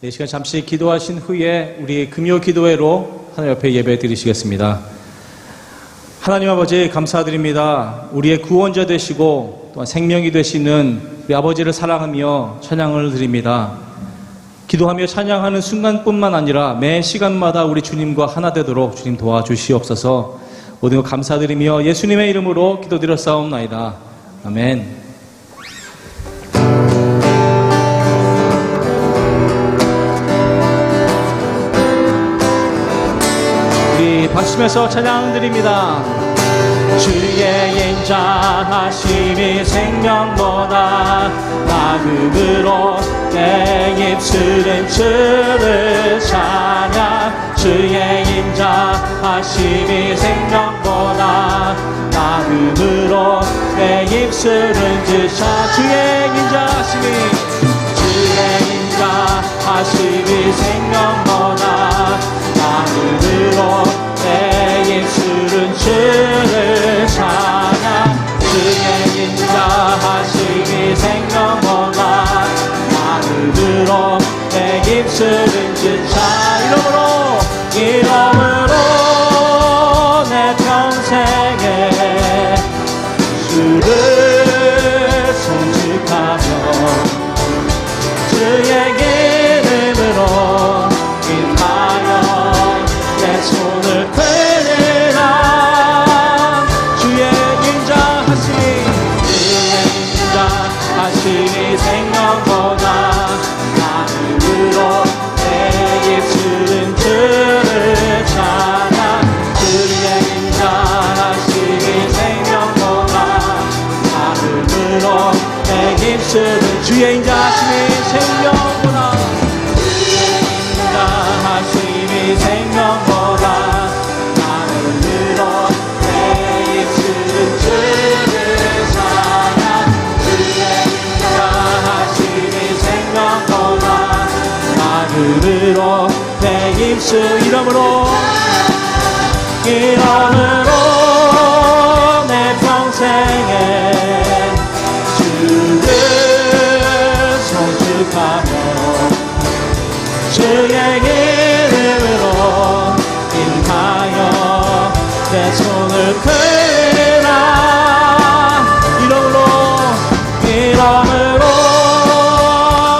이 시간 잠시 기도하신 후에 우리 금요 기도회로 하나님 앞에 예배 드리시겠습니다. 하나님 아버지 감사드립니다. 우리의 구원자 되시고 또한 생명이 되시는 우리 아버지를 사랑하며 찬양을 드립니다. 기도하며 찬양하는 순간뿐만 아니라 매 시간마다 우리 주님과 하나 되도록 주님 도와주시옵소서. 모든 것 감사드리며 예수님의 이름으로 기도드렸사옵나이다. 아멘. 우리 박수면서 찬양 드립니다. 주의 인자하심이 생명보다 나음으로 내 입술은 주를 찬양. 주의 인자하심이 생명보다 나음으로 내 입술은 주를 주의 인자하심이 생명보다 나음으로 내 입술은 주를 찬양. 주의 인자하심이 생명보다 나음으로 내 입술은 주 찬양. 이름으로 내 평생에 주를 송축하며 주의 이름으로 인하여 내 손을 들리라. 주의 인자하심이 생명보다 나음으로 내 입술은 주를 찬양. 주의 인자하심이 생명보다 나음으로 내 입술은 주의 인자하심이 생명보다 생명보다 나음으로 내 입술은 주를 찬양. 주의 인자하심이 생명보다 나음으로 내 입술 이름으로 내 평생에 주를 송축하며 주의 이름으로 인하여 내 손을 들라. 이름으로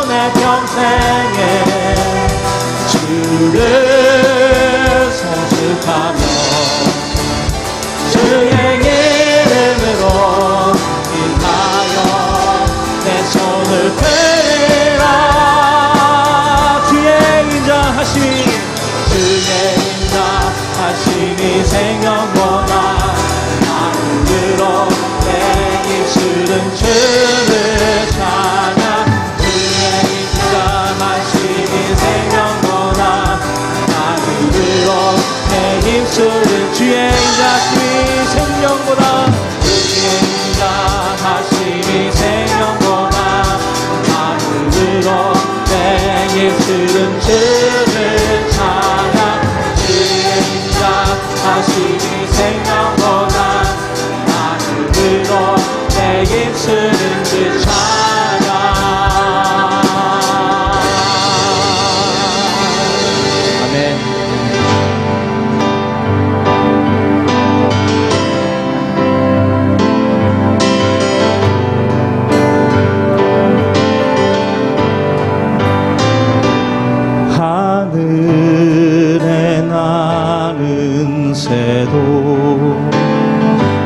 내 평생에 주를 송축하며 주의 이름으로 인하여 내 손을 들라. 주의 인자하심이 생명보다 나음으로 내 입술은 주를 찬양. 주의 인자하심이 생명보다 나음으로 내 입술은 주의 인자하심이 생명보다 나음으로 내 입술은 주를 찬양. 주의 인자하심이 생명보다 나음으로 내 입술은 주 찬양. 아멘.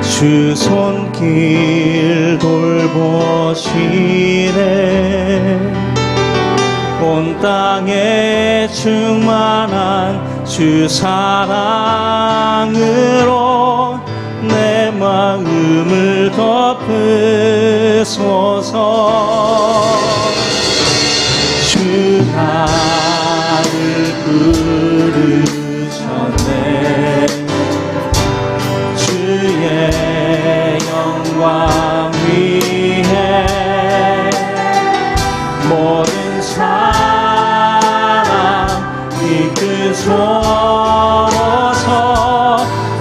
주 손길 돌보시네. 온 땅에 충만한 주 사랑으로 내 마음을 덮으소서. 주 나를 부르셨네. 주의 영광 위해 모든 사람 이끄소서.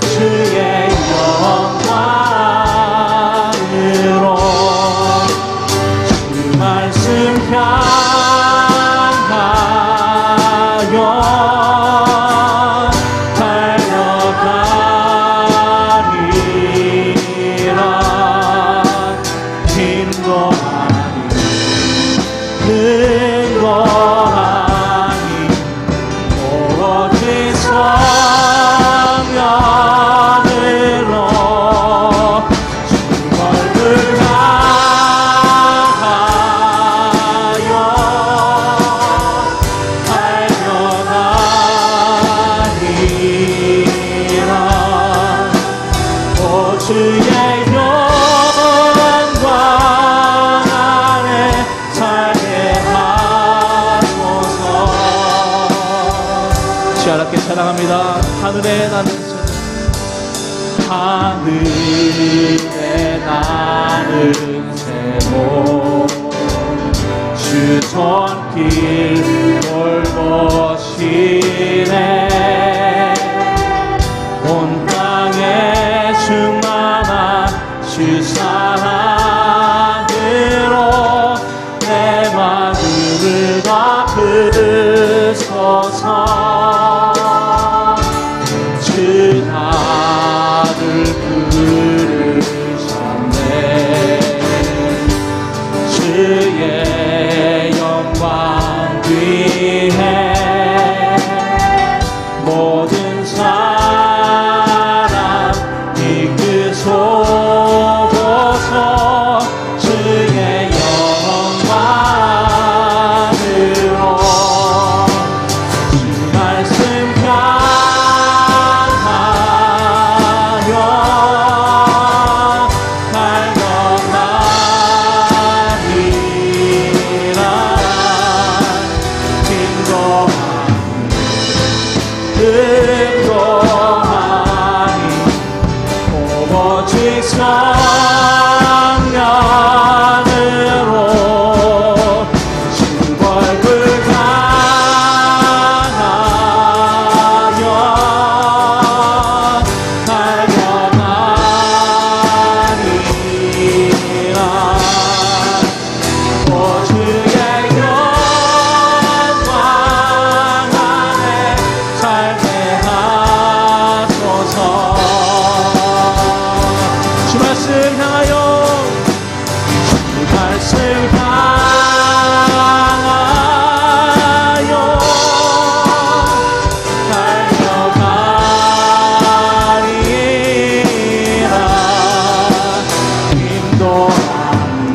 주의 주의 영광 안에 살게 하소서. 시원하게 찬양합니다. 하늘에 나는 새모 주 손길 돌보시네. 온 땅에 충만한 주 사랑으로 내 마음을 닦으소서. 주 나를 부르셨네. 주의 영광 위에 모든 사람 이끄소서. 주의 영광으로 주 말씀 향하여 달려가리라. 든든하니 오직 성령으로 주 얼굴 향하여 달려가리라. 오 주의 영광 안에 살게 하소서. 주 말씀 향하여 주 말씀 향하여 달려가리라. 능동하니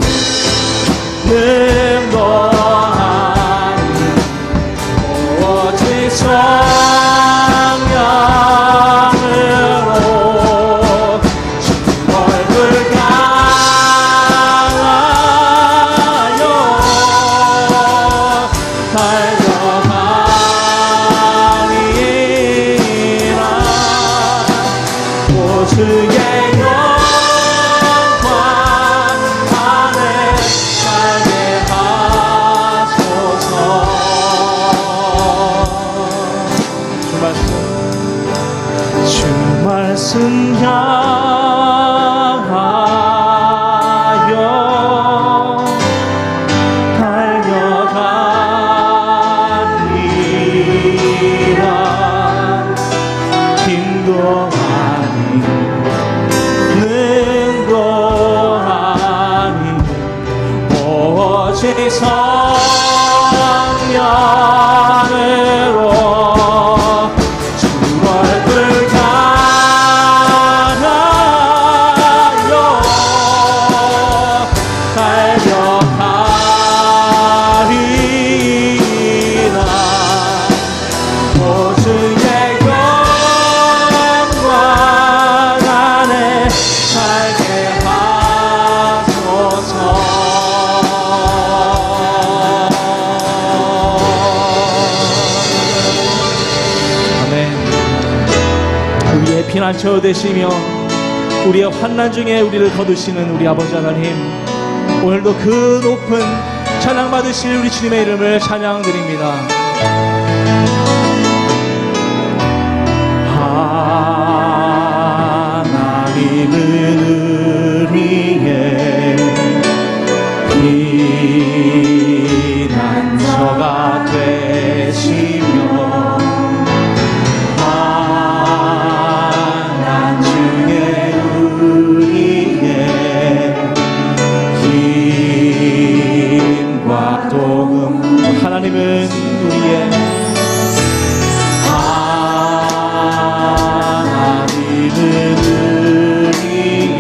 오직 성령으로 주 얼굴 향하여 달려가리라. 오 주의 영광 안에 살게 하소서. 주 말씀 향하여 달려가리라. 인도하니 능동하니 오직 성령으로 주 얼굴 향하여 달려가리라. 오 주의 영광 안에 살게 하소서. 아멘. 우리의 피난처 되시며 우리의 환난 중에 우리를 거두시는 우리 아버지 하나님, 오늘도 그 높은 찬양 받으실 우리 주님의 이름을 찬양드립니다. 하나님은 우리의 피난처가 되시며 환난 중에 우리의 힘과 도움. 하나님은 우리의 하나님은 우리의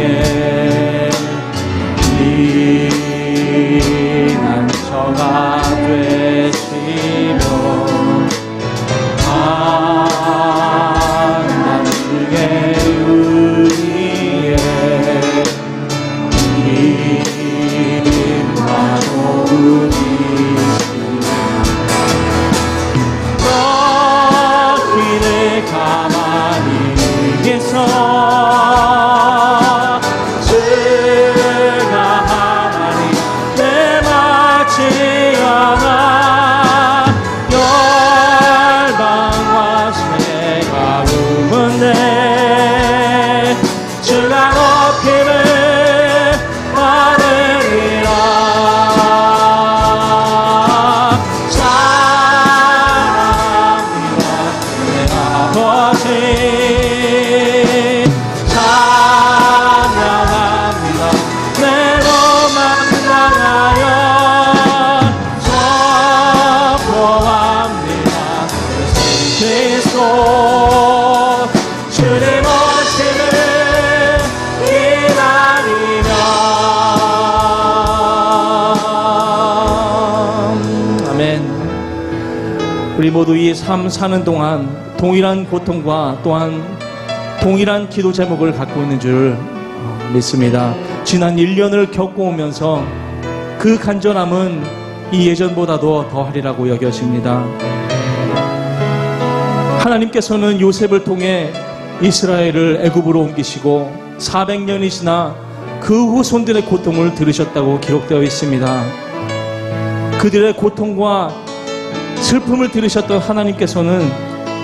우리 모두 이 삶 사는 동안 동일한 고통과 또한 동일한 기도 제목을 갖고 있는 줄 믿습니다. 지난 1년을 겪어오면서 그 간절함은 이 예전보다도 더하리라고 여겨집니다. 하나님께서는 요셉을 통해 이스라엘을 애굽으로 옮기시고 400년이 지나 그 후손들의 고통을 들으셨다고 기록되어 있습니다. 그들의 고통과 슬픔을 들으셨던 하나님께서는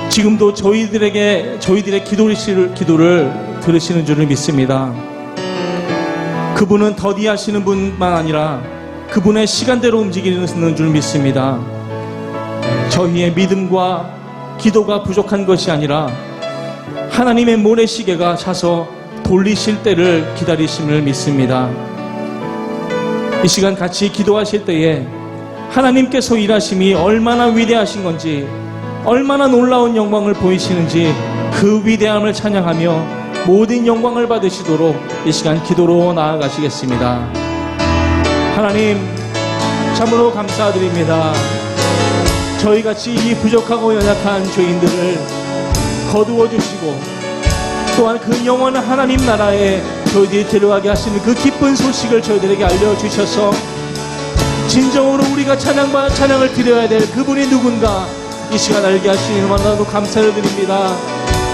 지금도 저희들의 기도를 들으시는 줄을 믿습니다. 그분은 더디하시는 분만 아니라 그분의 시간대로 움직이는 줄 믿습니다. 저희의 믿음과 기도가 부족한 것이 아니라 하나님의 모래시계가 차서 돌리실 때를 기다리심을 믿습니다. 이 시간 같이 기도하실 때에 하나님께서 일하심이 얼마나 위대하신 건지, 얼마나 놀라운 영광을 보이시는지 그 위대함을 찬양하며 모든 영광을 받으시도록 이 시간 기도로 나아가시겠습니다. 하나님, 참으로 감사드립니다. 저희같이 이 부족하고 연약한 죄인들을 거두어 주시고 또한 그 영원한 하나님 나라에 저희들이 데려가게 하시는 그 기쁜 소식을 저희들에게 알려주셔서 진정으로 우리가 찬양을 드려야 될 그분이 누군가 이 시간 알게 하시니 너무나도 감사를 드립니다.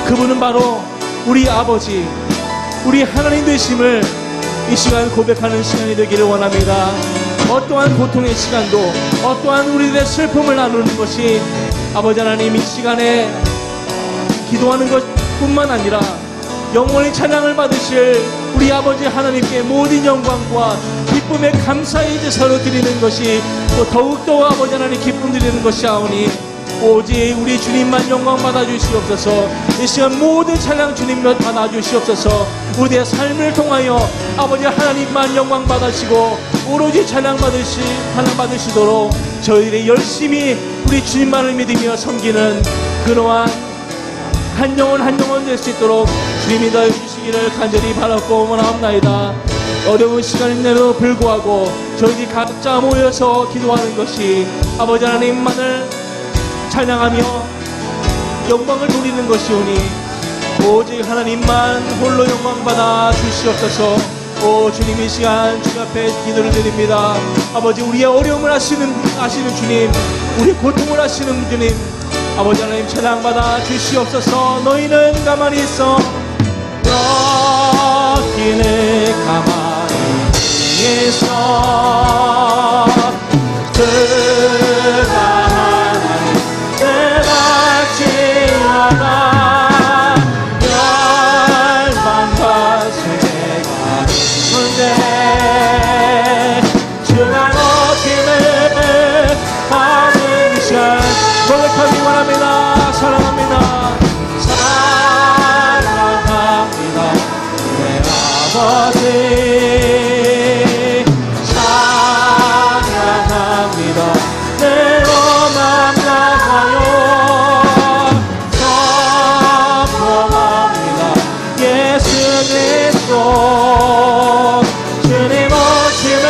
그분은 바로 우리 아버지, 우리 하나님 되심을 이 시간 고백하는 시간이 되기를 원합니다. 어떠한 고통의 시간도, 어떠한 우리들의 슬픔을 나누는 것이 아버지 하나님 이 시간에 기도하는 것뿐만 아니라 영원히 찬양을 받으실 우리 아버지 하나님께 모든 영광과 기쁨의 감사의 제사로 드리는 것이 또 더욱더 아버지 하나님 기쁨 드리는 것이하오니 오직 우리 주님만 영광 받아주시옵소서. 이 시간 모든 찬양 주님만 받아주시옵소서. 우리의 삶을 통하여 아버지 하나님만 영광 받으시고 오로지 찬양 받으시도록 저희들이 열심히 우리 주님만을 믿으며 섬기는 그러한 한 영혼 될 수 있도록 주님이 더 해주시기를 간절히 바라고 원하옵나이다. 어려운 시간임에도 불구하고 저희들이 각자 모여서 기도하는 것이 아버지 하나님만을 찬양하며 영광을 돌리는 것이오니 오직 하나님만 홀로 영광 받아 주시옵소서. 오 주님, 이 시간 주님 앞에 기도를 드립니다. 아버지, 우리의 어려움을 아시는 주님, 우리 고통을 아시는 주님, 아버지 하나님 찬양받아 주시옵소서. 너희는 가만히 있어, 너희는 가만히 있어, 그가 하나님 대박지마다 열방과 세계가 문제 주가 높임을 받는 시간 고백하기 원합니다. 사랑합니다. 사랑합니다. 내 아버지 사랑합니다. 내 몸만 나가요 선포합니다. 예수 그리스도 주님 오심을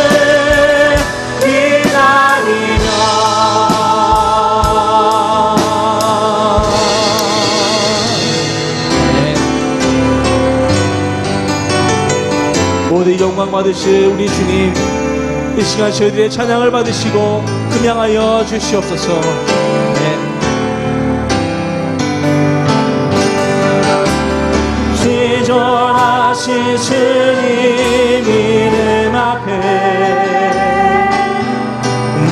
기다리며 모든 영광 받으실 우리 주님, 이 시간 저희들의 찬양을 받으시고 금양하여 주시옵소서. 지존하신 주님 이름 앞에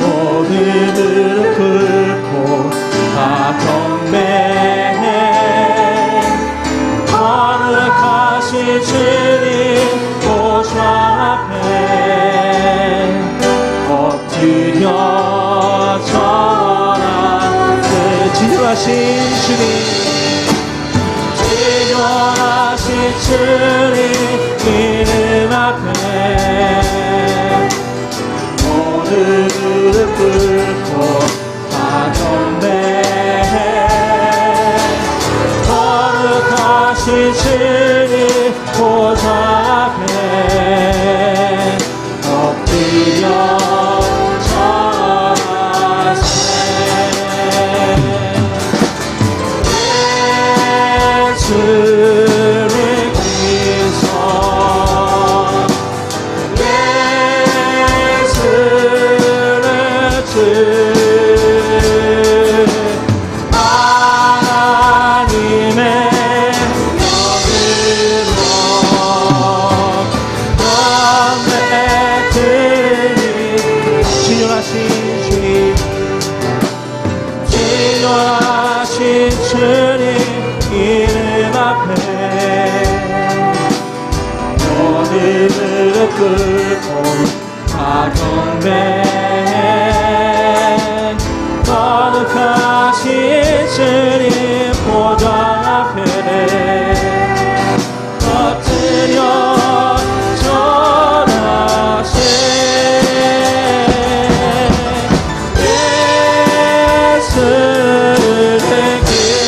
모든 무릎 꿇고 다 경배해. 거룩하신 주님 보좌 앞에 엎드려 전하는 지존하신 주님, 지존하신 주님 이름 앞에 모든 무릎 꿇고 다 경배해. 거룩하신 주님 보좌 앞에 엎드려 전하세. 무릎 꿇고 다 경배 거룩하신 주님 보좌 앞에 엎드려 절하세 예수를 기소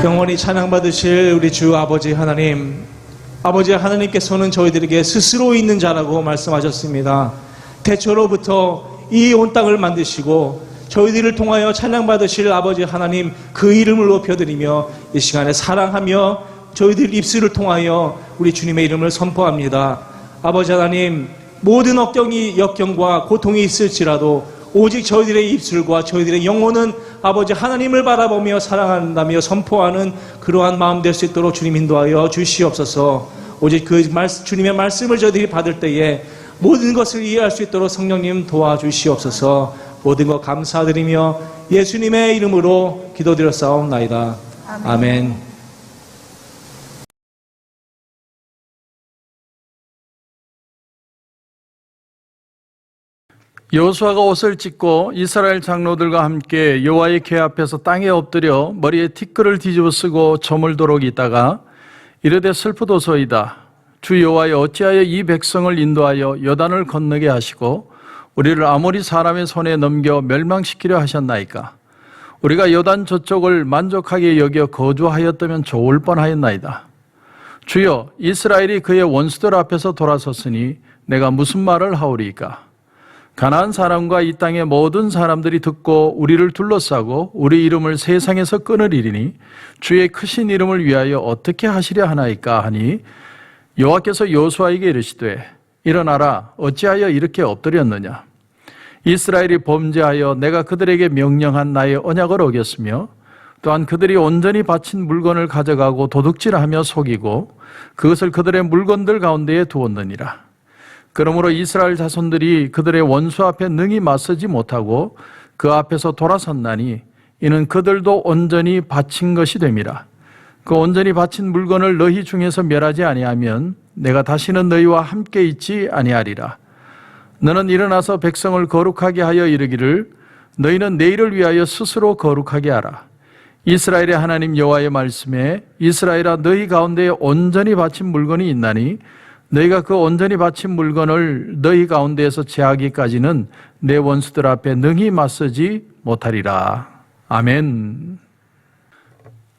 영원히 찬양받으실 우리 주 아버지 하나님, 아버지 하나님께서는 저희들에게 스스로 있는 자라고 말씀하셨습니다. 태초로부터 이 온 땅을 만드시고 저희들을 통하여 찬양받으실 아버지 하나님, 그 이름을 높여드리며 이 시간에 사랑하며 저희들 입술을 통하여 우리 주님의 이름을 선포합니다. 아버지 하나님, 모든 역경과 고통이 있을지라도 오직 저희들의 입술과 저희들의 영혼은 아버지 하나님을 바라보며 사랑한다며 선포하는 그러한 마음 될 수 있도록 주님 인도하여 주시옵소서. 오직 그 주님의 말씀을 저희들이 받을 때에 모든 것을 이해할 수 있도록 성령님 도와주시옵소서. 모든 것 감사드리며 예수님의 이름으로 기도드렸사옵나이다. 아멘. 여호수아가 옷을 찢고 이스라엘 장로들과 함께 여호와의 궤 앞에서 땅에 엎드려 머리에 티끌을 뒤집어 쓰고 저물도록 있다가 이르되 슬프도소이다. 주 여호와여, 어찌하여 이 백성을 인도하여 요단을 건너게 하시고 우리를 아모리 사람의 손에 넘겨 멸망시키려 하셨나이까. 우리가 요단 저쪽을 만족하게 여겨 거주하였다면 좋을 뻔하였나이다. 주여, 이스라엘이 그의 원수들 앞에서 돌아섰으니 내가 무슨 말을 하오리이까. 가나안 사람과 이 땅의 모든 사람들이 듣고 우리를 둘러싸고 우리 이름을 세상에서 끊으리니 주의 크신 이름을 위하여 어떻게 하시려 하나이까 하니, 여호와께서 여호수아에게 이르시되 일어나라, 어찌하여 이렇게 엎드렸느냐. 이스라엘이 범죄하여 내가 그들에게 명령한 나의 언약을 어겼으며 또한 그들이 온전히 바친 물건을 가져가고 도둑질하며 속이고 그것을 그들의 물건들 가운데에 두었느니라. 그러므로 이스라엘 자손들이 그들의 원수 앞에 능히 맞서지 못하고 그 앞에서 돌아섰나니 이는 그들도 온전히 바친 것이 됨이라. 그 온전히 바친 물건을 너희 중에서 멸하지 아니하면 내가 다시는 너희와 함께 있지 아니하리라. 너는 일어나서 백성을 거룩하게 하여 이르기를 너희는 내일을 위하여 스스로 거룩하게 하라. 이스라엘의 하나님 여호와의 말씀에 이스라엘아, 너희 가운데에 온전히 바친 물건이 있나니 너희가 그 온전히 바친 물건을 너희 가운데에서 제하기까지는 내 원수들 앞에 능히 맞서지 못하리라. 아멘.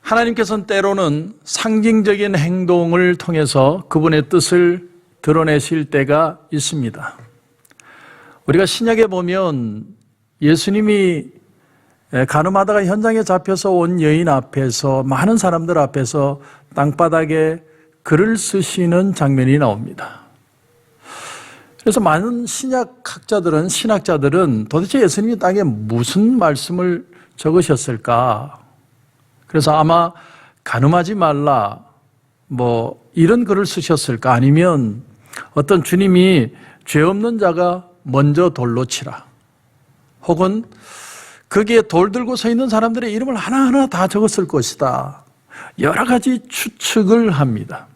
하나님께서는 때로는 상징적인 행동을 통해서 그분의 뜻을 드러내실 때가 있습니다. 우리가 신약에 보면 예수님이 가늠하다가 현장에 잡혀서 온 여인 앞에서, 많은 사람들 앞에서 땅바닥에 글을 쓰시는 장면이 나옵니다. 그래서 많은 신학자들은 도대체 예수님이 땅에 무슨 말씀을 적으셨을까? 그래서 아마 간음하지 말라, 이런 글을 쓰셨을까? 아니면 어떤 주님이 죄 없는 자가 먼저 돌로 치라, 혹은 거기에 돌 들고 서 있는 사람들의 이름을 하나하나 다 적었을 것이다. 여러 가지 추측을 합니다.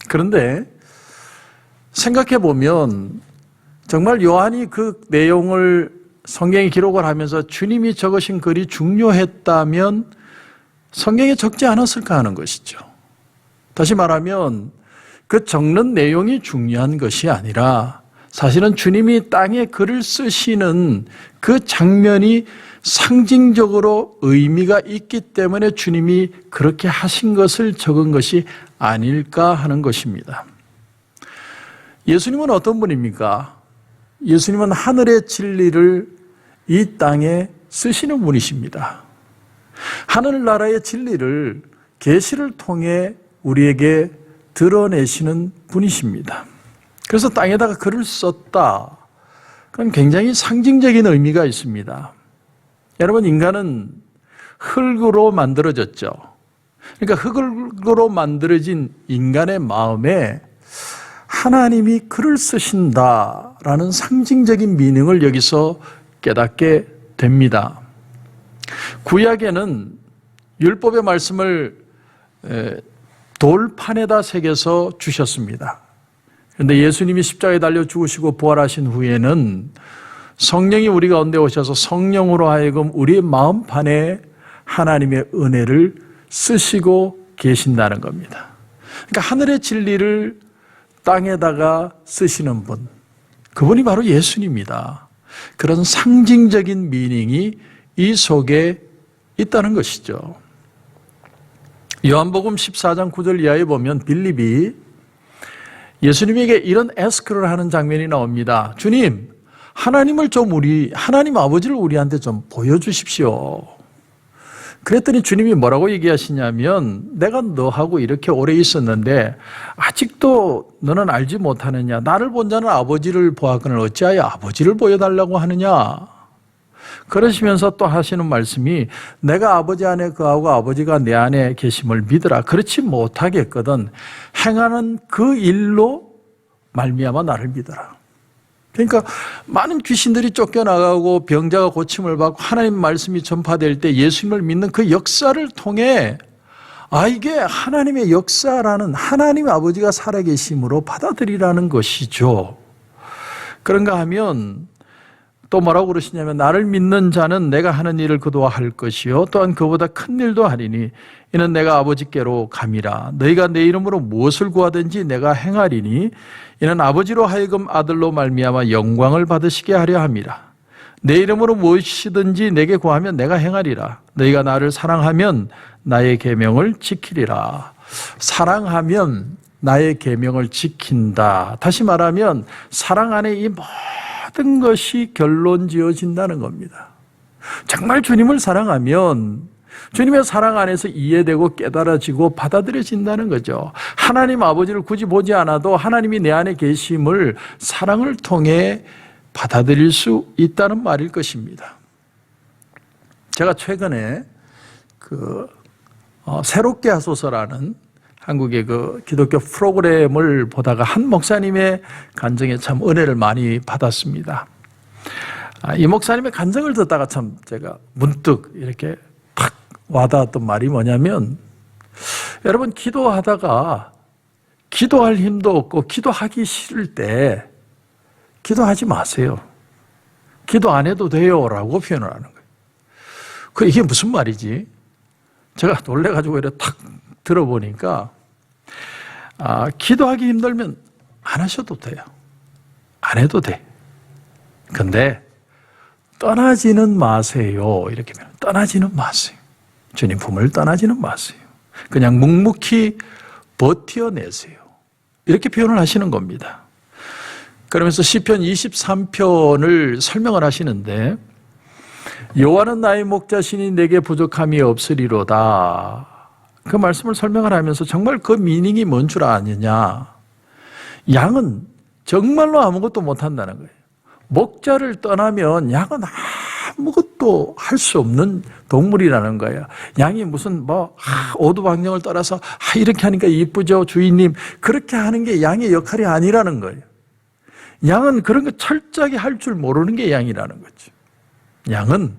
그런데 생각해 보면 정말 요한이 그 내용을 성경에 기록을 하면서 주님이 적으신 글이 중요했다면 성경에 적지 않았을까 하는 것이죠. 다시 말하면 그 적는 내용이 중요한 것이 아니라 사실은 주님이 땅에 글을 쓰시는 그 장면이 상징적으로 의미가 있기 때문에 주님이 그렇게 하신 것을 적은 것이 아닐까 하는 것입니다. 예수님은 어떤 분입니까? 예수님은 하늘의 진리를 이 땅에 쓰시는 분이십니다. 하늘나라의 진리를 계시를 통해 우리에게 드러내시는 분이십니다. 그래서 땅에다가 글을 썼다. 그건 굉장히 상징적인 의미가 있습니다. 여러분, 인간은 흙으로 만들어졌죠. 그러니까 흙으로 만들어진 인간의 마음에 하나님이 글을 쓰신다라는 상징적인 미닝을 여기서 깨닫게 됩니다. 구약에는 율법의 말씀을 돌판에다 새겨서 주셨습니다. 그런데 예수님이 십자가에 달려 죽으시고 부활하신 후에는 성령이 우리 가운데 오셔서 성령으로 하여금 우리의 마음판에 하나님의 은혜를 쓰시고 계신다는 겁니다. 그러니까 하늘의 진리를 땅에다가 쓰시는 분, 그분이 바로 예수님입니다. 그런 상징적인 미닝이 이 속에 있다는 것이죠. 요한복음 14장 9절 이하에 보면 빌립이 예수님에게 이런 애스크를 하는 장면이 나옵니다. 주님, 하나님 아버지를 우리한테 좀 보여주십시오. 그랬더니 주님이 뭐라고 얘기하시냐면, 내가 너하고 이렇게 오래 있었는데 아직도 너는 알지 못하느냐? 나를 본 자는 아버지를 보았거늘 어찌하여 아버지를 보여달라고 하느냐? 그러시면서 또 하시는 말씀이, 내가 아버지 안에 거하고 아버지가 내 안에 계심을 믿으라. 그렇지 못하겠거든 행하는 그 일로 말미암아 나를 믿어라. 그러니까 많은 귀신들이 쫓겨나가고 병자가 고침을 받고 하나님 말씀이 전파될 때 예수님을 믿는 그 역사를 통해 이게 하나님의 역사라는, 하나님 아버지가 살아계심으로 받아들이라는 것이죠. 그런가 하면 또 뭐라고 그러시냐면, 나를 믿는 자는 내가 하는 일을 그도 할 것이요 또한 그보다 큰 일도 하리니 이는 내가 아버지께로 감이라. 너희가 내 이름으로 무엇을 구하든지 내가 행하리니 이는 아버지로 하여금 아들로 말미암아 영광을 받으시게 하려 함이라. 내 이름으로 무엇이든지 내게 구하면 내가 행하리라. 너희가 나를 사랑하면 나의 계명을 지키리라. 사랑하면 나의 계명을 지킨다. 다시 말하면 사랑 안에 이 모든 것이 결론 지어진다는 겁니다. 정말 주님을 사랑하면 주님의 사랑 안에서 이해되고 깨달아지고 받아들여진다는 거죠. 하나님 아버지를 굳이 보지 않아도 하나님이 내 안에 계심을 사랑을 통해 받아들일 수 있다는 말일 것입니다. 제가 최근에 새롭게 하소서라는 한국의 그 기독교 프로그램을 보다가 한 목사님의 간증에 참 은혜를 많이 받았습니다. 이 목사님의 간증을 듣다가 참 제가 문득 이렇게 탁 와닿았던 말이 뭐냐면, 여러분, 기도하다가 기도할 힘도 없고 기도하기 싫을 때 기도하지 마세요. 기도 안 해도 돼요 라고 표현을 하는 거예요. 이게 무슨 말이지? 제가 놀래가지고 이렇게 탁 들어보니까 기도하기 힘들면 안 하셔도 돼요. 안 해도 돼. 근데 떠나지는 마세요. 이렇게 하면 떠나지는 마세요. 주님 품을 떠나지는 마세요. 그냥 묵묵히 버텨내세요. 이렇게 표현을 하시는 겁니다. 그러면서 시편 23편을 설명을 하시는데, 여호와는 나의 목자시니 내게 부족함이 없으리로다. 그 말씀을 설명을 하면서 정말 그 미닝이 뭔 줄 아느냐? 양은 정말로 아무것도 못한다는 거예요. 목자를 떠나면 양은 아무것도 할 수 없는 동물이라는 거예요. 양이 무슨 오두방정을 따라서 이렇게 하니까 이쁘죠 주인님, 그렇게 하는 게 양의 역할이 아니라는 거예요. 양은 그런 거 철저하게 할 줄 모르는 게 양이라는 거죠. 양은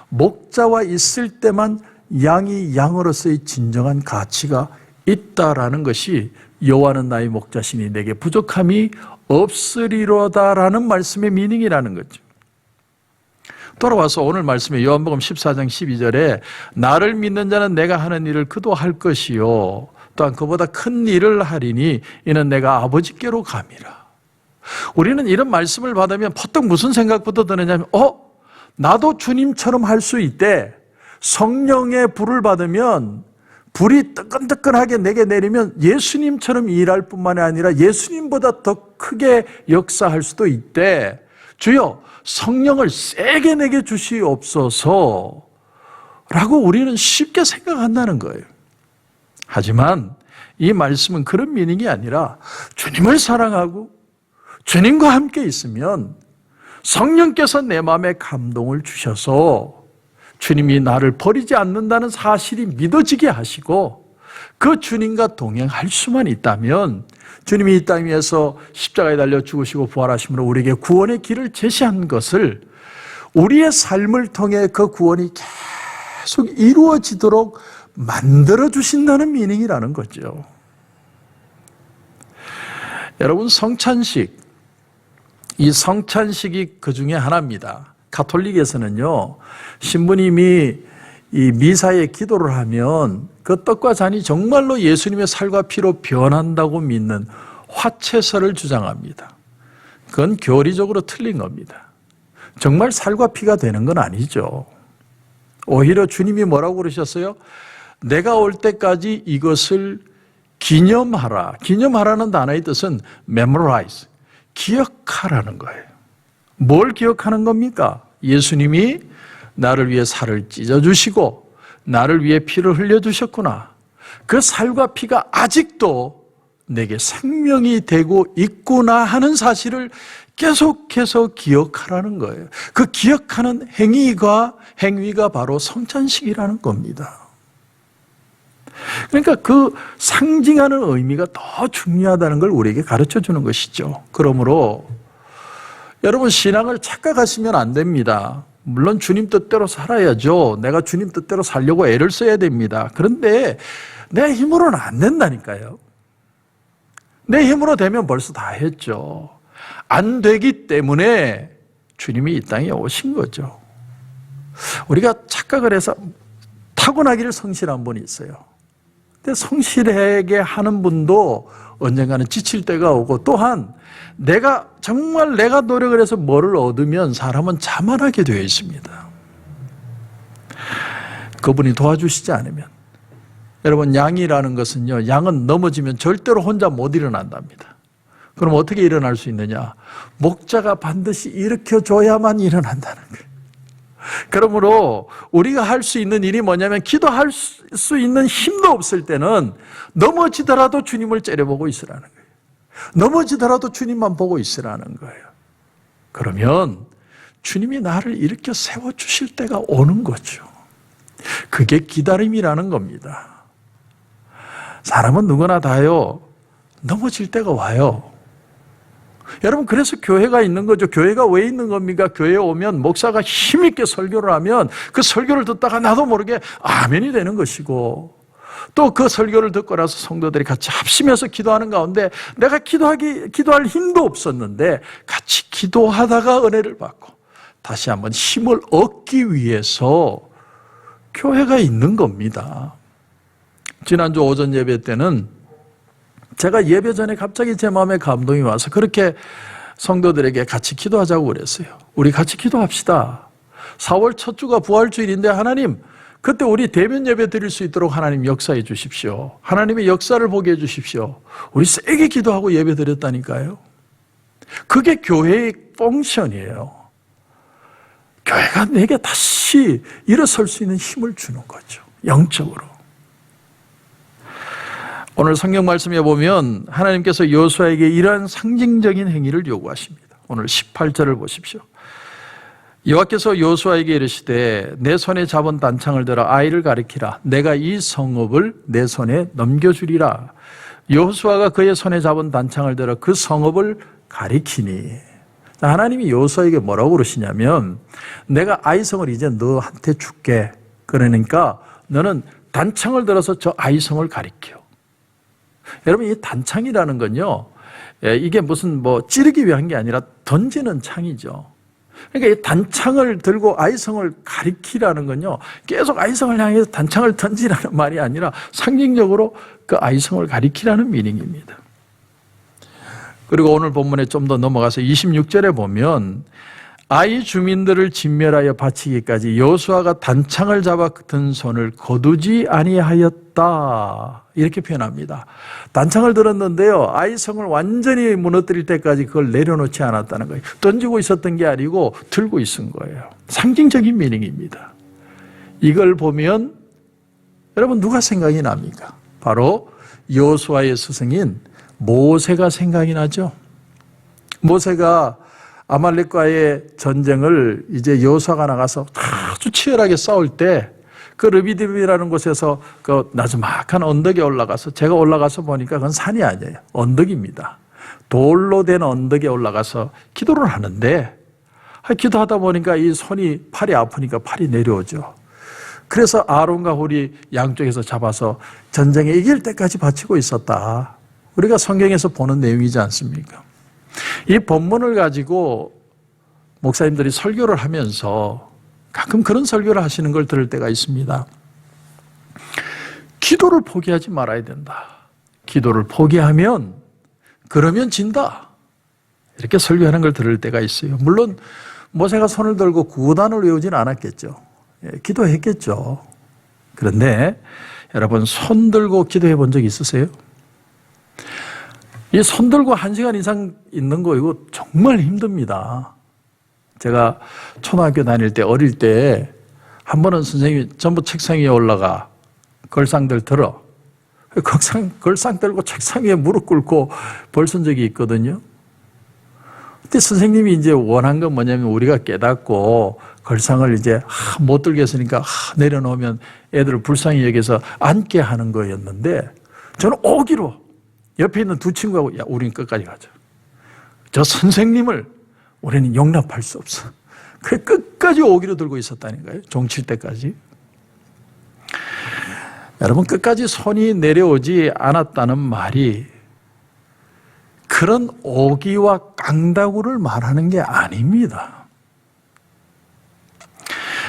목자와 있을 때만 양이 양으로서의 진정한 가치가 있다라는 것이 여호와는 나의 목자시니 내게 부족함이 없으리로다라는 말씀의 미닝이라는 거죠. 돌아와서 오늘 말씀에 요한복음 14장 12절에 나를 믿는 자는 내가 하는 일을 그도 할 것이요 또한 그보다 큰 일을 하리니 이는 내가 아버지께로 감이라. 우리는 이런 말씀을 받으면 퍼뜩 무슨 생각부터 드느냐면 나도 주님처럼 할 수 있대. 성령의 불을 받으면 불이 뜨끈뜨끈하게 내게 내리면 예수님처럼 일할 뿐만 아니라 예수님보다 더 크게 역사할 수도 있대. 주여 성령을 세게 내게 주시옵소서 라고 우리는 쉽게 생각한다는 거예요. 하지만 이 말씀은 그런 미닝이 아니라 주님을 사랑하고 주님과 함께 있으면 성령께서 내 마음에 감동을 주셔서 주님이 나를 버리지 않는다는 사실이 믿어지게 하시고 그 주님과 동행할 수만 있다면 주님이 이 땅 위에서 십자가에 달려 죽으시고 부활하심으로 우리에게 구원의 길을 제시한 것을 우리의 삶을 통해 그 구원이 계속 이루어지도록 만들어주신다는 미닝이라는 거죠. 여러분 성찬식, 이 성찬식이 그 중에 하나입니다. 가톨릭에서는요, 신부님이 이 미사에 기도를 하면 그 떡과 잔이 정말로 예수님의 살과 피로 변한다고 믿는 화채설을 주장합니다. 그건 교리적으로 틀린 겁니다. 정말 살과 피가 되는 건 아니죠. 오히려 주님이 뭐라고 그러셨어요? 내가 올 때까지 이것을 기념하라. 기념하라는 단어의 뜻은 memorize, 기억하라는 거예요. 뭘 기억하는 겁니까? 예수님이 나를 위해 살을 찢어주시고 나를 위해 피를 흘려주셨구나. 그 살과 피가 아직도 내게 생명이 되고 있구나 하는 사실을 계속해서 기억하라는 거예요. 그 기억하는 행위가 바로 성찬식이라는 겁니다. 그러니까 그 상징하는 의미가 더 중요하다는 걸 우리에게 가르쳐 주는 것이죠. 그러므로 여러분 신앙을 착각하시면 안 됩니다. 물론 주님 뜻대로 살아야죠. 내가 주님 뜻대로 살려고 애를 써야 됩니다. 그런데 내 힘으로는 안 된다니까요. 내 힘으로 되면 벌써 다 했죠. 안 되기 때문에 주님이 이 땅에 오신 거죠. 우리가 착각을 해서 타고나기를 성실한 분이 있어요. 근데 성실하게 하는 분도 언젠가는 지칠 때가 오고 또한 정말 내가 노력을 해서 뭐를 얻으면 사람은 자만하게 되어 있습니다. 그분이 도와주시지 않으면. 여러분 양이라는 것은요, 양은 넘어지면 절대로 혼자 못 일어난답니다. 그럼 어떻게 일어날 수 있느냐? 목자가 반드시 일으켜줘야만 일어난다는 거예요. 그러므로 우리가 할 수 있는 일이 뭐냐면 기도할 수 있는 힘도 없을 때는 넘어지더라도 주님을 째려보고 있으라는 거예요. 넘어지더라도 주님만 보고 있으라는 거예요. 그러면 주님이 나를 일으켜 세워주실 때가 오는 거죠. 그게 기다림이라는 겁니다. 사람은 누구나 다요, 넘어질 때가 와요. 여러분 그래서 교회가 있는 거죠. 교회가 왜 있는 겁니까? 교회에 오면 목사가 힘있게 설교를 하면 그 설교를 듣다가 나도 모르게 아멘이 되는 것이고 또 그 설교를 듣고 나서 성도들이 같이 합심해서 기도하는 가운데 내가 기도할 힘도 없었는데 같이 기도하다가 은혜를 받고 다시 한번 힘을 얻기 위해서 교회가 있는 겁니다. 지난주 오전 예배 때는 제가 예배 전에 갑자기 제 마음에 감동이 와서 그렇게 성도들에게 같이 기도하자고 그랬어요. 우리 같이 기도합시다. 4월 첫 주가 부활주일인데 하나님, 그때 우리 대면 예배 드릴 수 있도록 하나님 역사해 주십시오. 하나님의 역사를 보게 해 주십시오. 우리 세게 기도하고 예배 드렸다니까요. 그게 교회의 펑션이에요. 교회가 내게 다시 일어설 수 있는 힘을 주는 거죠. 영적으로. 오늘 성경 말씀에 보면 하나님께서 여호수아에게 이러한 상징적인 행위를 요구하십니다. 오늘 18절을 보십시오. 여호와께서 여호수아에게 이르시되 내 손에 잡은 단창을 들어 아이를 가리키라. 내가 이 성읍을 내 손에 넘겨주리라. 여호수아가 그의 손에 잡은 단창을 들어 그 성읍을 가리키니 하나님이 여호수아에게 뭐라고 그러시냐면 내가 아이성을 이제 너한테 줄게. 그러니까 너는 단창을 들어서 저 아이성을 가리켜. 여러분 이 단창이라는 건요. 이게 무슨 뭐 찌르기 위한 게 아니라 던지는 창이죠. 그러니까 이 단창을 들고 아이성을 가리키라는 건요. 계속 아이성을 향해서 단창을 던지라는 말이 아니라 상징적으로 그 아이성을 가리키라는 미닝입니다. 그리고 오늘 본문에 좀 더 넘어가서 26절에 보면 아이 주민들을 진멸하여 바치기까지 여호수아가 단창을 잡아 든 손을 거두지 아니하였다. 이렇게 표현합니다. 단창을 들었는데요. 아이성을 완전히 무너뜨릴 때까지 그걸 내려놓지 않았다는 거예요. 던지고 있었던 게 아니고 들고 있은 거예요. 상징적인 미닝입니다. 이걸 보면 여러분 누가 생각이 납니까? 바로 여호수아의 스승인 모세가 생각이 나죠. 모세가 아말렉과의 전쟁을 이제 여호수아가 나가서 아주 치열하게 싸울 때 그 르비딤이라는 곳에서 그 나지막한 언덕에 올라가서 제가 올라가서 보니까 그건 산이 아니에요. 언덕입니다. 돌로 된 언덕에 올라가서 기도를 하는데 기도하다 보니까 이 손이 팔이 아프니까 팔이 내려오죠. 그래서 아론과 홀이 양쪽에서 잡아서 전쟁에 이길 때까지 바치고 있었다. 우리가 성경에서 보는 내용이지 않습니까? 이 본문을 가지고 목사님들이 설교를 하면서 가끔 그런 설교를 하시는 걸 들을 때가 있습니다. 기도를 포기하지 말아야 된다. 기도를 포기하면 그러면 진다. 이렇게 설교하는 걸 들을 때가 있어요. 물론 모세가 손을 들고 구단을 외우지는 않았겠죠. 기도했겠죠. 그런데 여러분 손 들고 기도해 본 적 있으세요? 이 손 들고 1시간 이상 있는 거 이거 정말 힘듭니다. 제가 초등학교 다닐 때 어릴 때 한 번은 선생님이 전부 책상 위에 올라가 걸상들 들어. 걸상 들고 책상 위에 무릎 꿇고 벌 쓴 적이 있거든요. 그때 선생님이 이제 원한 건 뭐냐면 우리가 깨닫고 걸상을 이제 못 들겠으니까 내려놓으면 애들을 불쌍히 여기서 앉게 하는 거였는데 저는 오기로 옆에 있는 두 친구하고 야 우리는 끝까지 가자. 저 선생님을 우리는 용납할 수 없어. 그래 끝까지 오기로 들고 있었다는 거예요. 종칠 때까지. 여러분 끝까지 손이 내려오지 않았다는 말이 그런 오기와 깡다구를 말하는 게 아닙니다.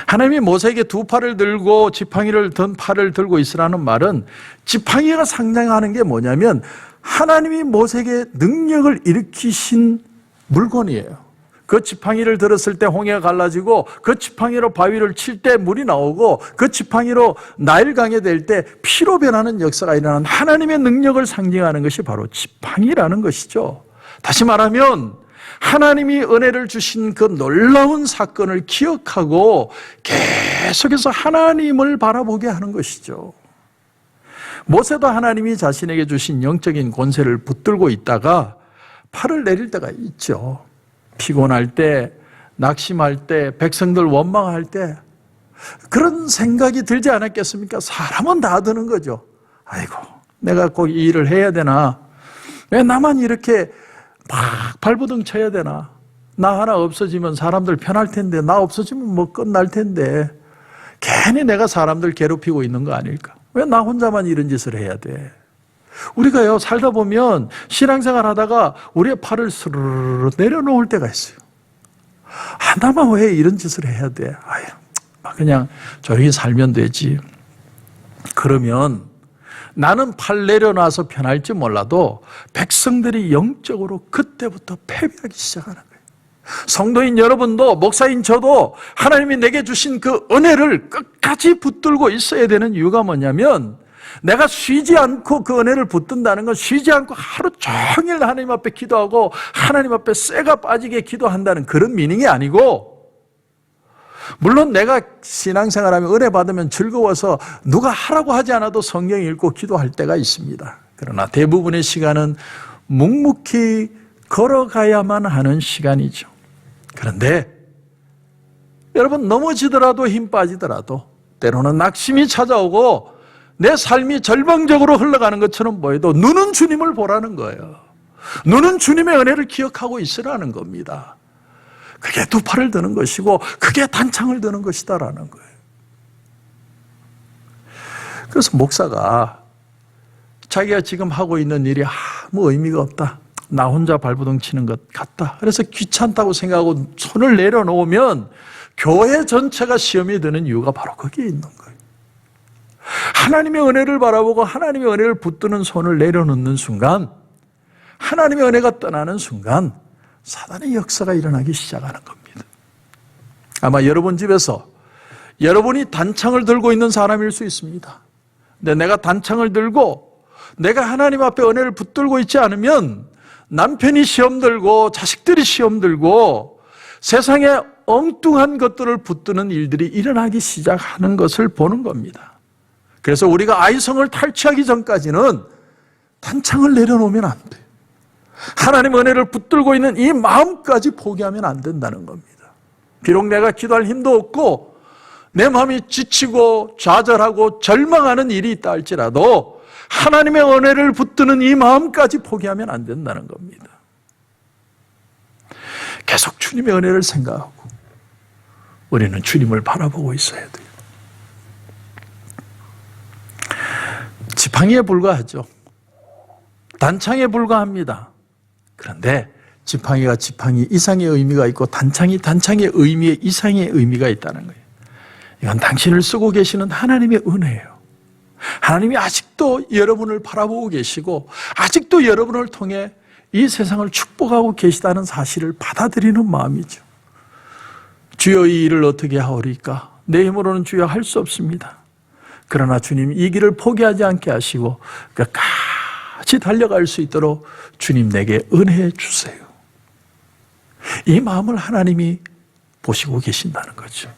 하나님이 모세에게 두 팔을 들고 지팡이를 든 팔을 들고 있으라는 말은 지팡이가 상징하는 게 뭐냐면 하나님이 모세에게 능력을 일으키신 물건이에요. 그 지팡이를 들었을 때 홍해가 갈라지고 그 지팡이로 바위를 칠 때 물이 나오고 그 지팡이로 나일강에 될 때 피로 변하는 역사가 일어나는 하나님의 능력을 상징하는 것이 바로 지팡이라는 것이죠. 다시 말하면 하나님이 은혜를 주신 그 놀라운 사건을 기억하고 계속해서 하나님을 바라보게 하는 것이죠. 모세도 하나님이 자신에게 주신 영적인 권세를 붙들고 있다가 팔을 내릴 때가 있죠. 피곤할 때, 낙심할 때, 백성들 원망할 때 그런 생각이 들지 않았겠습니까? 사람은 다 드는 거죠. 아이고 내가 꼭 이 일을 해야 되나? 왜 나만 이렇게 막 발버둥 쳐야 되나? 나 하나 없어지면 사람들 편할 텐데 나 없어지면 뭐 끝날 텐데 괜히 내가 사람들 괴롭히고 있는 거 아닐까? 왜 나 혼자만 이런 짓을 해야 돼? 우리가요 살다 보면 신앙생활 하다가 우리의 팔을 스르르 내려놓을 때가 있어요. 나만 왜 이런 짓을 해야 돼? 아유, 그냥 조용히 살면 되지. 그러면 나는 팔 내려놔서 편할지 몰라도 백성들이 영적으로 그때부터 패배하기 시작하는 거예요. 성도인 여러분도 목사인 저도 하나님이 내게 주신 그 은혜를 끝까지 붙들고 있어야 되는 이유가 뭐냐면 내가 쉬지 않고 그 은혜를 붙든다는 건 쉬지 않고 하루 종일 하나님 앞에 기도하고 하나님 앞에 쇠가 빠지게 기도한다는 그런 미닝이 아니고 물론 내가 신앙생활하면 은혜 받으면 즐거워서 누가 하라고 하지 않아도 성경 읽고 기도할 때가 있습니다. 그러나 대부분의 시간은 묵묵히 걸어가야만 하는 시간이죠. 그런데 여러분 넘어지더라도 힘 빠지더라도 때로는 낙심이 찾아오고 내 삶이 절망적으로 흘러가는 것처럼 보여도 눈은 주님을 보라는 거예요. 눈은 주님의 은혜를 기억하고 있으라는 겁니다. 그게 두 팔을 드는 것이고 그게 단창을 드는 것이다라는 거예요. 그래서 목사가 자기가 지금 하고 있는 일이 아무 의미가 없다. 나 혼자 발버둥 치는 것 같다. 그래서 귀찮다고 생각하고 손을 내려놓으면 교회 전체가 시험이 드는 이유가 바로 거기에 있는 거예요. 하나님의 은혜를 바라보고 하나님의 은혜를 붙드는 손을 내려놓는 순간, 하나님의 은혜가 떠나는 순간 사단의 역사가 일어나기 시작하는 겁니다. 아마 여러분 집에서 여러분이 단창을 들고 있는 사람일 수 있습니다. 근데 내가 단창을 들고 내가 하나님 앞에 은혜를 붙들고 있지 않으면 남편이 시험 들고 자식들이 시험 들고 세상에 엉뚱한 것들을 붙드는 일들이 일어나기 시작하는 것을 보는 겁니다. 그래서 우리가 아이성을 탈취하기 전까지는 단창을 내려놓으면 안 돼요. 하나님 은혜를 붙들고 있는 이 마음까지 포기하면 안 된다는 겁니다. 비록 내가 기도할 힘도 없고 내 마음이 지치고 좌절하고 절망하는 일이 있다 할지라도 하나님의 은혜를 붙드는 이 마음까지 포기하면 안 된다는 겁니다. 계속 주님의 은혜를 생각하고 우리는 주님을 바라보고 있어야 돼요. 지팡이에 불과하죠. 단창에 불과합니다. 그런데 지팡이가 지팡이 이상의 의미가 있고 단창이 단창의 의미에 이상의 의미가 있다는 거예요. 이건 당신을 쓰고 계시는 하나님의 은혜예요. 하나님이 아직도 여러분을 바라보고 계시고 아직도 여러분을 통해 이 세상을 축복하고 계시다는 사실을 받아들이는 마음이죠. 주여 이 일을 어떻게 하오리까? 내 힘으로는 주여 할 수 없습니다. 그러나 주님 이 길을 포기하지 않게 하시고 끝까지 달려갈 수 있도록 주님 내게 은혜해 주세요. 이 마음을 하나님이 보시고 계신다는 거죠.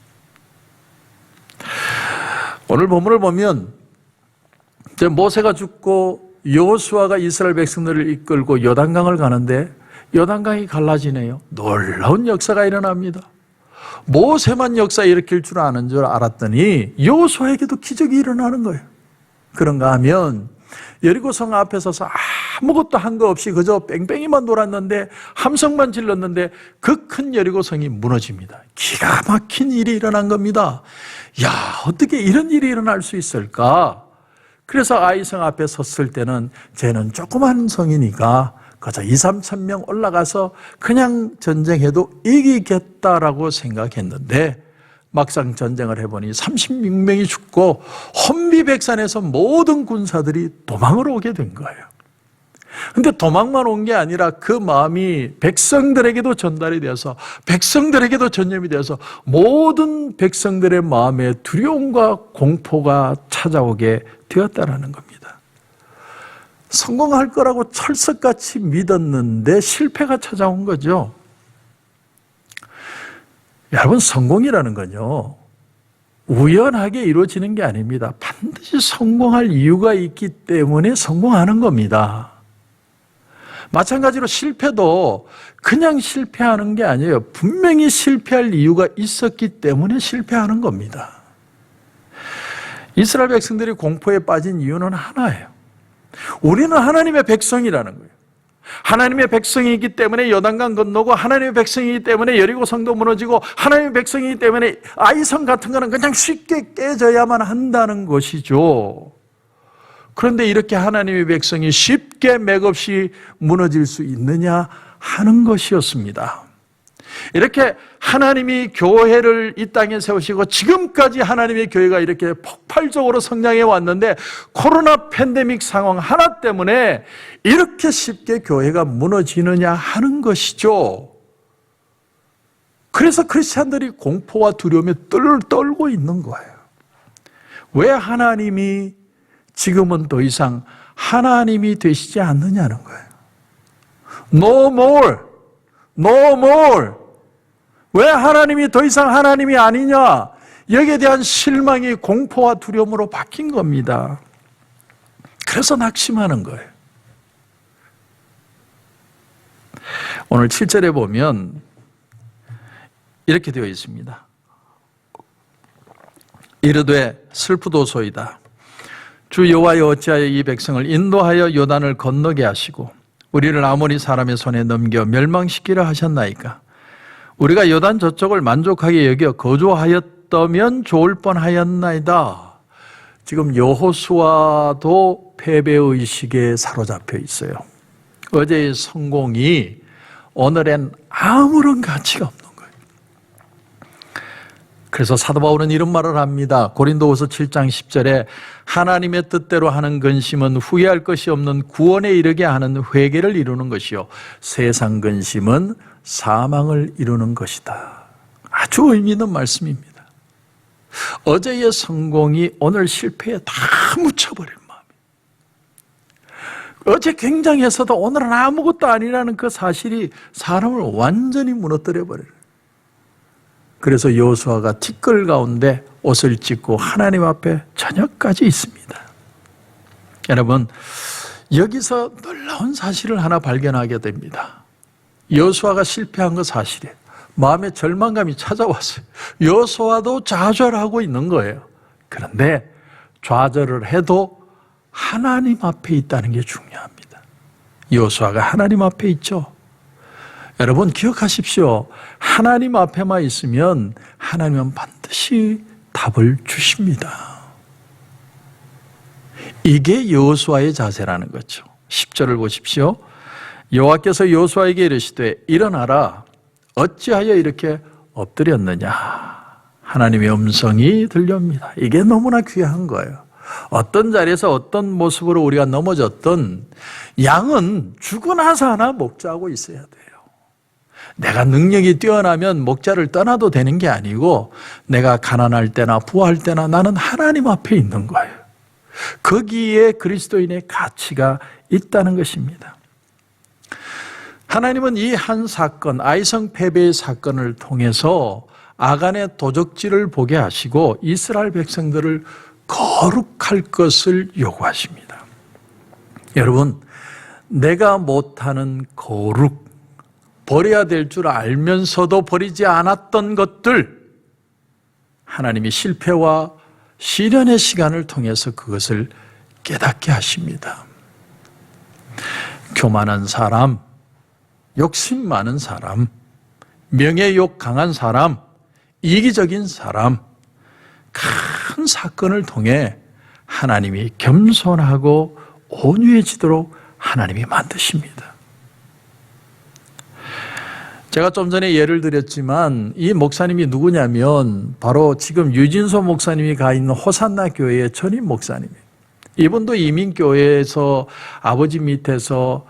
오늘 본문을 보면 모세가 죽고 여호수아가 이스라엘 백성들을 이끌고 요단강을 가는데 요단강이 갈라지네요. 놀라운 역사가 일어납니다. 모세만 역사 일으킬 줄 아는 줄 알았더니 여호수아에게도 기적이 일어나는 거예요. 그런가 하면 여리고성 앞에 서서 아무것도 한 거 없이 그저 뺑뺑이만 돌았는데 함성만 질렀는데 그 큰 여리고성이 무너집니다. 기가 막힌 일이 일어난 겁니다. 야, 어떻게 이런 일이 일어날 수 있을까? 그래서 아이성 앞에 섰을 때는 쟤는 조그만 성이니까 그저 2-3천 명 올라가서 그냥 전쟁해도 이기겠다라고 생각했는데 막상 전쟁을 해보니 36명이 죽고 혼비백산에서 모든 군사들이 도망을 오게 된 거예요. 근데 도망만 온 게 아니라 그 마음이 백성들에게도 전달이 되어서 백성들에게도 전염이 되어서 모든 백성들의 마음에 두려움과 공포가 찾아오게 되었다라는 겁니다. 성공할 거라고 철석같이 믿었는데 실패가 찾아온 거죠. 여러분, 성공이라는 건요, 우연하게 이루어지는 게 아닙니다. 반드시 성공할 이유가 있기 때문에 성공하는 겁니다. 마찬가지로 실패도 그냥 실패하는 게 아니에요. 분명히 실패할 이유가 있었기 때문에 실패하는 겁니다. 이스라엘 백성들이 공포에 빠진 이유는 하나예요. 우리는 하나님의 백성이라는 거예요. 하나님의 백성이기 때문에 요단강 건너고 하나님의 백성이기 때문에 여리고성도 무너지고 하나님의 백성이기 때문에 아이성 같은 거는 그냥 쉽게 깨져야만 한다는 것이죠. 그런데 이렇게 하나님의 백성이 쉽게 맥없이 무너질 수 있느냐 하는 것이었습니다. 이렇게 하나님이 교회를 이 땅에 세우시고 지금까지 하나님의 교회가 이렇게 폭발적으로 성장해 왔는데 코로나 팬데믹 상황 하나 때문에 이렇게 쉽게 교회가 무너지느냐 하는 것이죠. 그래서 크리스찬들이 공포와 두려움에 떨고 있는 거예요. 왜 하나님이 지금은 더 이상 하나님이 되시지 않느냐는 거예요. No more, no more. 왜 하나님이 더 이상 하나님이 아니냐? 여기에 대한 실망이 공포와 두려움으로 바뀐 겁니다. 그래서 낙심하는 거예요. 오늘 7절에 보면 이렇게 되어 있습니다. 이르되 슬프도소이다. 주 여호와여 어찌하여 이 백성을 인도하여 요단을 건너게 하시고 우리를 아모리 사람의 손에 넘겨 멸망시키려 하셨나이까? 우리가 요단 저쪽을 만족하게 여겨 거주하였다면 좋을 뻔하였나이다. 지금 여호수아도 패배의식에 사로잡혀 있어요. 어제의 성공이 오늘엔 아무런 가치가 없는 거예요. 그래서 사도 바울은 이런 말을 합니다. 고린도후서 7장 10절에 하나님의 뜻대로 하는 근심은 후회할 것이 없는 구원에 이르게 하는 회개를 이루는 것이요 세상 근심은 사망을 이루는 것이다. 아주 의미 있는 말씀입니다. 어제의 성공이 오늘 실패에 다 묻혀버릴 마음이에요. 어제 굉장했어도 오늘은 아무것도 아니라는 그 사실이 사람을 완전히 무너뜨려 버려요. 그래서 여호수아가 티끌 가운데 옷을 찢고 하나님 앞에 저녁까지 있습니다. 여러분, 여기서 놀라운 사실을 하나 발견하게 됩니다. 여호수아가 실패한 거 사실이에요. 마음에 절망감이 찾아왔어요. 여호수아도 좌절하고 있는 거예요. 그런데 좌절을 해도 하나님 앞에 있다는 게 중요합니다. 여호수아가 하나님 앞에 있죠. 여러분 기억하십시오. 하나님 앞에만 있으면 하나님은 반드시 답을 주십니다. 이게 여호수아의 자세라는 거죠. 10절을 보십시오. 여호와께서 여호수아에게 이르시되 일어나라. 어찌하여 이렇게 엎드렸느냐. 하나님의 음성이 들려옵니다. 이게 너무나 귀한 거예요. 어떤 자리에서 어떤 모습으로 우리가 넘어졌던 양은 죽고 나서 하나 목자하고 있어야 돼요. 내가 능력이 뛰어나면 목자를 떠나도 되는 게 아니고 내가 가난할 때나 부할 때나 나는 하나님 앞에 있는 거예요. 거기에 그리스도인의 가치가 있다는 것입니다. 하나님은 이 한 사건, 아이성 패배의 사건을 통해서 아간의 도적질을 보게 하시고 이스라엘 백성들을 거룩할 것을 요구하십니다. 여러분, 내가 못하는 거룩, 버려야 될 줄 알면서도 버리지 않았던 것들, 하나님이 실패와 시련의 시간을 통해서 그것을 깨닫게 하십니다. 교만한 사람, 욕심 많은 사람, 명예욕 강한 사람, 이기적인 사람, 큰 사건을 통해 하나님이 겸손하고 온유해지도록 하나님이 만드십니다. 제가 좀 전에 예를 드렸지만 이 목사님이 누구냐면 바로 지금 유진소 목사님이 가 있는 호산나 교회의 전임 목사님이에요. 이분도 이민교회에서 아버지 밑에서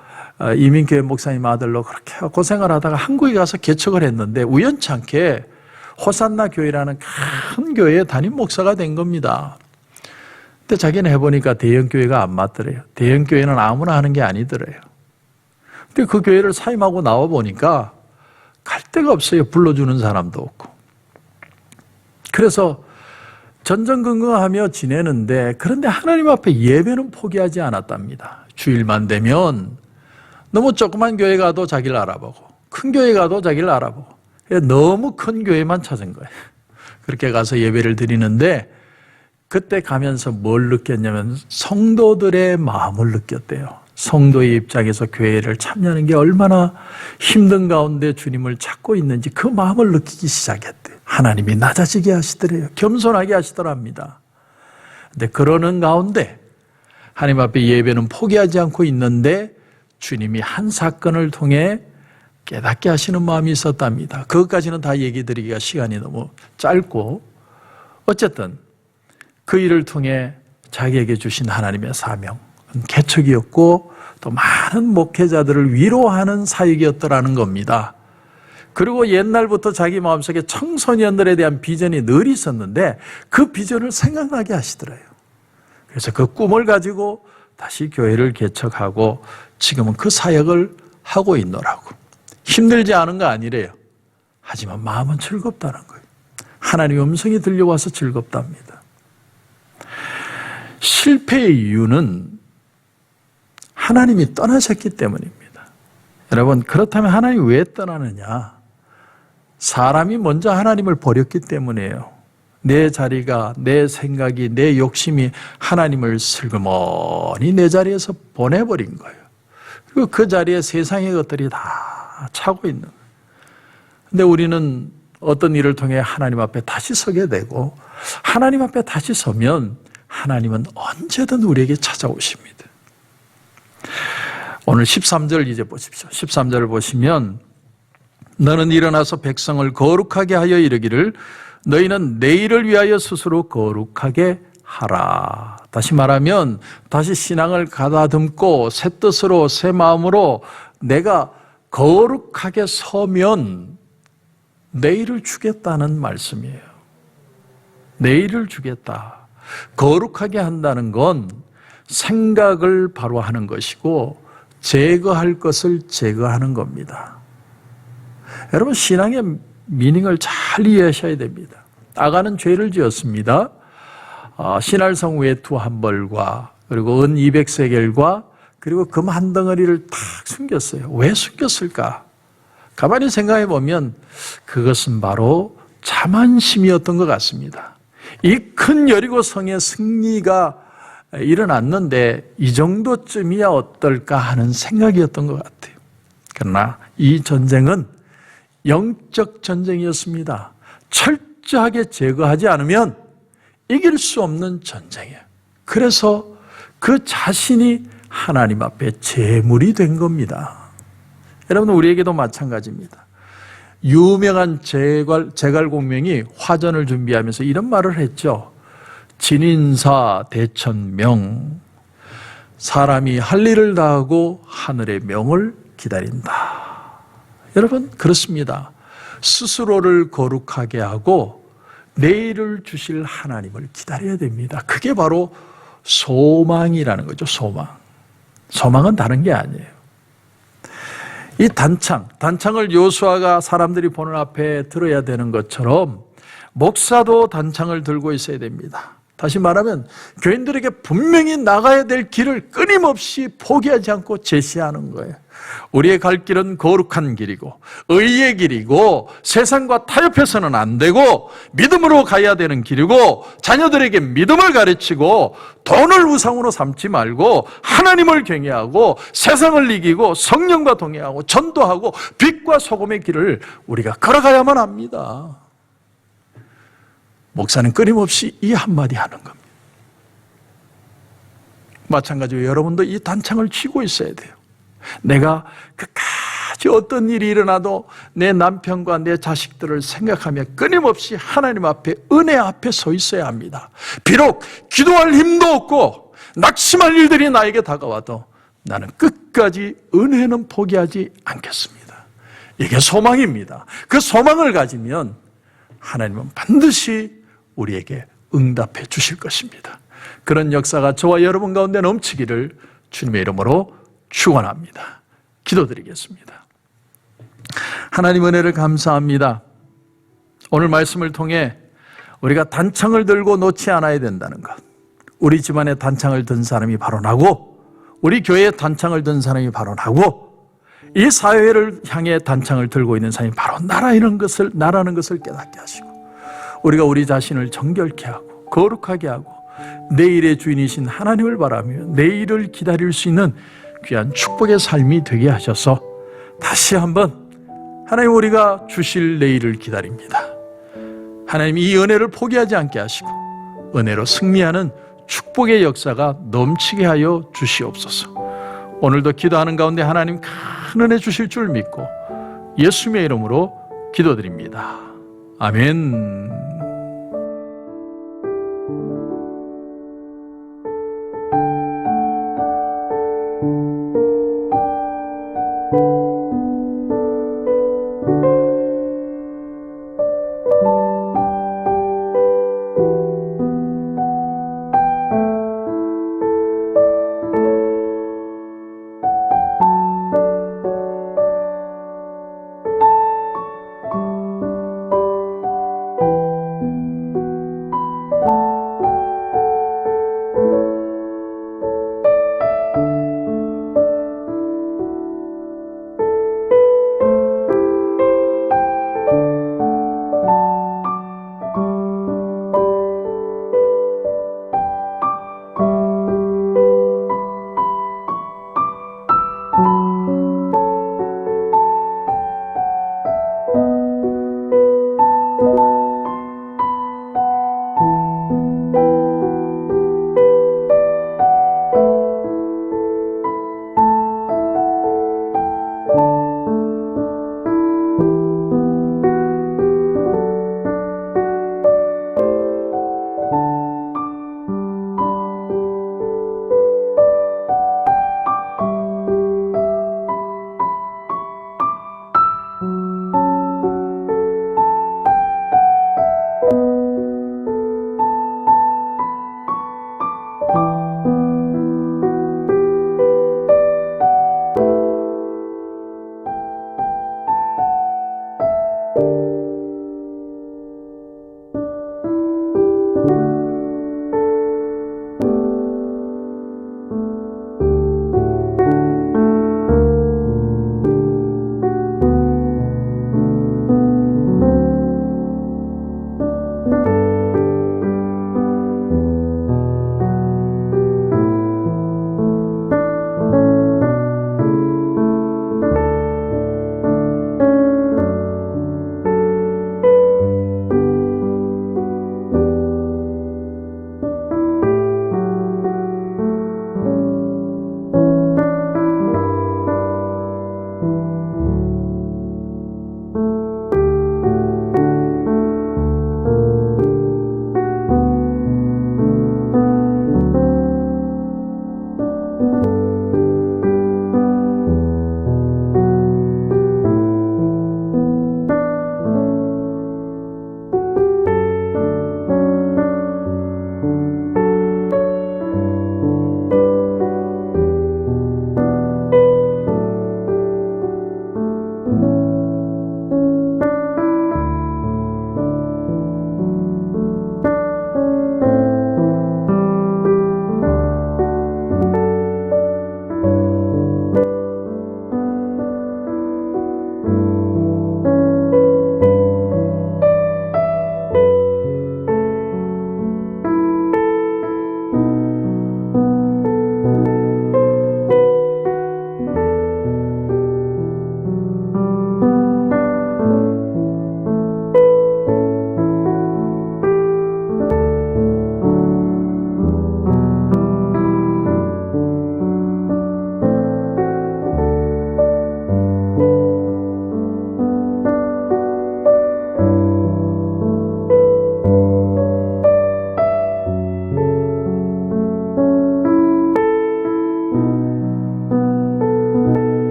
이민교회 목사님 아들로 그렇게 고생을 하다가 한국에 가서 개척을 했는데 우연찮게 호산나 교회라는 큰 교회의 담임 목사가 된 겁니다. 근데 자기는 해보니까 대형교회가 안 맞더래요. 대형교회는 아무나 하는 게 아니더래요. 근데 그 교회를 사임하고 나와보니까 갈 데가 없어요. 불러주는 사람도 없고. 그래서 전전긍긍하며 지내는데 그런데 하나님 앞에 예배는 포기하지 않았답니다. 주일만 되면 너무 조그만 교회 가도 자기를 알아보고 큰 교회 가도 자기를 알아보고 너무 큰 교회만 찾은 거예요. 그렇게 가서 예배를 드리는데 그때 가면서 뭘 느꼈냐면 성도들의 마음을 느꼈대요. 성도의 입장에서 교회를 참여하는 게 얼마나 힘든 가운데 주님을 찾고 있는지 그 마음을 느끼기 시작했대요. 하나님이 낮아지게 하시더래요. 겸손하게 하시더랍니다. 근데 그러는 가운데 하나님 앞에 예배는 포기하지 않고 있는데 주님이 한 사건을 통해 깨닫게 하시는 마음이 있었답니다. 그것까지는 다 얘기 드리기가 시간이 너무 짧고 어쨌든 그 일을 통해 자기에게 주신 하나님의 사명 개척이었고 또 많은 목회자들을 위로하는 사역이었더라는 겁니다. 그리고 옛날부터 자기 마음속에 청소년들에 대한 비전이 늘 있었는데 그 비전을 생각나게 하시더래요. 그래서 그 꿈을 가지고 다시 교회를 개척하고 지금은 그 사역을 하고 있노라고. 힘들지 않은 거 아니래요. 하지만 마음은 즐겁다는 거예요. 하나님의 음성이 들려와서 즐겁답니다. 실패의 이유는 하나님이 떠나셨기 때문입니다. 여러분, 그렇다면 하나님이 왜 떠나느냐? 사람이 먼저 하나님을 버렸기 때문이에요. 내 자리가, 내 생각이, 내 욕심이 하나님을 슬그머니 내 자리에서 보내버린 거예요. 그리고 그 자리에 세상의 것들이 다 차고 있는 거예요. 근데 우리는 어떤 일을 통해 하나님 앞에 다시 서게 되고 하나님 앞에 다시 서면 하나님은 언제든 우리에게 찾아오십니다. 오늘 13절 이제 보십시오. 13절을 보시면 너는 일어나서 백성을 거룩하게 하여 이르기를 너희는 내일을 위하여 스스로 거룩하게 하라. 다시 말하면 다시 신앙을 가다듬고 새 뜻으로 새 마음으로 내가 거룩하게 서면 내일을 주겠다는 말씀이에요. 내일을 주겠다. 거룩하게 한다는 건 생각을 바로 하는 것이고 제거할 것을 제거하는 겁니다. 여러분 신앙의 미닝을 잘 이해하셔야 됩니다. 아간은 죄를 지었습니다. 신할성 외투 한 벌과 그리고 은 200세겔과 그리고 금 한 덩어리를 탁 숨겼어요. 왜 숨겼을까? 가만히 생각해 보면 그것은 바로 자만심이었던 것 같습니다. 이 큰 여리고 성의 승리가 일어났는데 이 정도쯤이야 어떨까 하는 생각이었던 것 같아요. 그러나 이 전쟁은 영적 전쟁이었습니다. 철저하게 제거하지 않으면 이길 수 없는 전쟁이에요. 그래서 그 자신이 하나님 앞에 제물이 된 겁니다. 여러분 우리에게도 마찬가지입니다. 유명한 제갈공명이 화전을 준비하면서 이런 말을 했죠. 진인사 대천명, 사람이 할 일을 다하고 하늘의 명을 기다린다. 여러분 그렇습니다. 스스로를 거룩하게 하고 내일을 주실 하나님을 기다려야 됩니다. 그게 바로 소망이라는 거죠. 소망은 다른 게 아니에요. 이 단창을 요수아가 사람들이 보는 앞에 들어야 되는 것처럼 목사도 단창을 들고 있어야 됩니다. 다시 말하면 교인들에게 분명히 나가야 될 길을 끊임없이 포기하지 않고 제시하는 거예요. 우리의 갈 길은 거룩한 길이고 의의 길이고 세상과 타협해서는 안 되고 믿음으로 가야 되는 길이고 자녀들에게 믿음을 가르치고 돈을 우상으로 삼지 말고 하나님을 경외하고 세상을 이기고 성령과 동행하고 전도하고 빛과 소금의 길을 우리가 걸어가야만 합니다. 목사는 끊임없이 이 한마디 하는 겁니다. 마찬가지로 여러분도 이 단창을 쥐고 있어야 돼요. 내가 끝까지 어떤 일이 일어나도 내 남편과 내 자식들을 생각하며 끊임없이 하나님 앞에 은혜 앞에 서 있어야 합니다. 비록 기도할 힘도 없고 낙심할 일들이 나에게 다가와도 나는 끝까지 은혜는 포기하지 않겠습니다. 이게 소망입니다. 그 소망을 가지면 하나님은 반드시 우리에게 응답해 주실 것입니다. 그런 역사가 저와 여러분 가운데 넘치기를 주님의 이름으로 축원합니다. 기도드리겠습니다. 하나님 은혜를 감사합니다. 오늘 말씀을 통해 우리가 단창을 들고 놓지 않아야 된다는 것, 우리 집안에 단창을 든 사람이 바로 나고 우리 교회에 단창을 든 사람이 바로 나고 이 사회를 향해 단창을 들고 있는 사람이 바로 나라는 것을 깨닫게 하시고 우리가 우리 자신을 정결케 하고 거룩하게 하고 내일의 주인이신 하나님을 바라며 내일을 기다릴 수 있는 귀한 축복의 삶이 되게 하셔서 다시 한번 하나님 우리가 주실 내일을 기다립니다. 하나님 이 은혜를 포기하지 않게 하시고 은혜로 승리하는 축복의 역사가 넘치게 하여 주시옵소서. 오늘도 기도하는 가운데 하나님 큰 은혜 주실 줄 믿고 예수님의 이름으로 기도드립니다. 아멘.